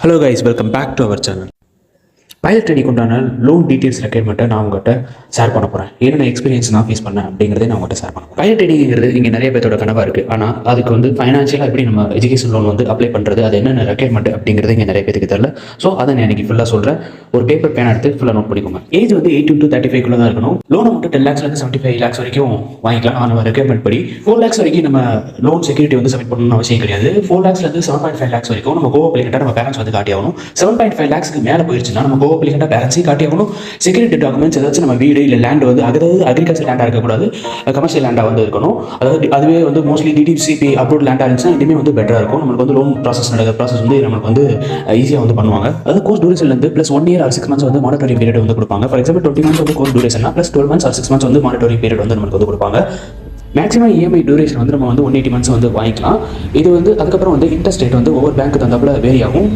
Hello guys, welcome back to our channel. Pilot training உண்டான loan details ரெக்யர்மெண்ட்டை நான் உங்கள்கிட்ட ஷேர் பண்ண போகிறேன். என்னென்ன எக்ஸ்பீரியன்ஸ் நான் ஃபேஸ் பண்ணேன் அப்படிங்கிறதே நான் உங்கள்கிட்ட ஷேர் பண்ணேன். பைலட் ட்ரெயினிங்கிறது இங்கே நிறைய பேரோட கனவாக இருக்குது. ஆனால் அதுக்கு வந்து ஃபைனான்ஷியலாக எப்படி நம்ம எஜுகேஷன் லோன் வந்து அப்ளை பண்ணுறது, அது என்னென்ன ரெக்யர்மெண்ட் அப்படிங்கிறது இங்கே நிறைய பேருக்கு தெரியல. ஸோ அதை நான் எனக்கு ஃபுல்லாக சொல்கிறேன். ஒரு பேப்பர் பேன் எடுத்து ஃபுல்லாக நோட் பண்ணிக்கோங்க. ஏஜ் வந்து 18 to 35 தான் இருக்கணும். லோனை மட்டும் 10 lakhsலேருந்து 75 lakhs வரைக்கும் வாங்கிக்கலாம். ஆனால் ரெக்யர்மெண்ட் படி 4 lakhs வரைக்கும் நம்ம லோன் செக்யூரிட்டி வந்து சப்மிட் பண்ணணும்னு அவசியம் கிடையாது. 4 lakhsலேருந்து 7.5 lakhs வரைக்கும் நம்ம கோவா அப்ளிகேட்டாக நம்ம பேரண்ட்ஸ் வந்து காட்டி ஆகணும். 7.5 lakhsக்கு மேலே போயிடுச்சுன்னா நம்ம கோவா அப்ளிகேட்டாக பேரண்ட்ஸையும் காட்டி ஆகணும். செக்யூரிட்டி டாக்குமெண்ட்ஸ் ஏதாச்சும் நம்ம வீடு இல்லை லேண்ட் வந்து அதாவது அக்ரிகல்ச்சர் லேண்டாக இருக்கக்கூடாது, கமர்ஷியல் லேண்டாக வந்து இருக்கணும். அதாவது அதுவே வந்து மோஸ்ட்லி டிடிசிபி அப்ரூவ் லேண்டாக இருந்துச்சுன்னா இதுவுமே வந்து பெட்டராக இருக்கும். நம்மளுக்கு வந்து லோன் ப்ராசஸ் வந்து நம்மளுக்கு வந்து ஈஸியாக வந்து பண்ணுவாங்க. அதாவது கோர்ஸ் டூரேஷன்லேருந்து ப்ளஸ் 1 year or 6 months வந்து மானிட்டரி பீரியட் வந்து கொடுப்பாங்க. ஃபார் எக்ஸாம்பிள் 20 months வந்து கோர்ஸ் டூரேஷன்னா ப்ளஸ் 12 months or 6 months வந்து மானிட்டரி பீரியட் வந்து நம்மளுக்கு வந்து கொடுப்பாங்க. மேக்ஸிமம் இஎம்ஐ டூரேஷன் வந்து நம்ம வந்து 180 months வந்து வாங்கிக்கலாம். இது வந்து அதுக்கப்புறம் வந்து இன்ட்ரெஸ்ட் ரேட் வந்து ஒவ்வொரு பேங்க்கு தந்தாப்புல வேரி ஆகும்.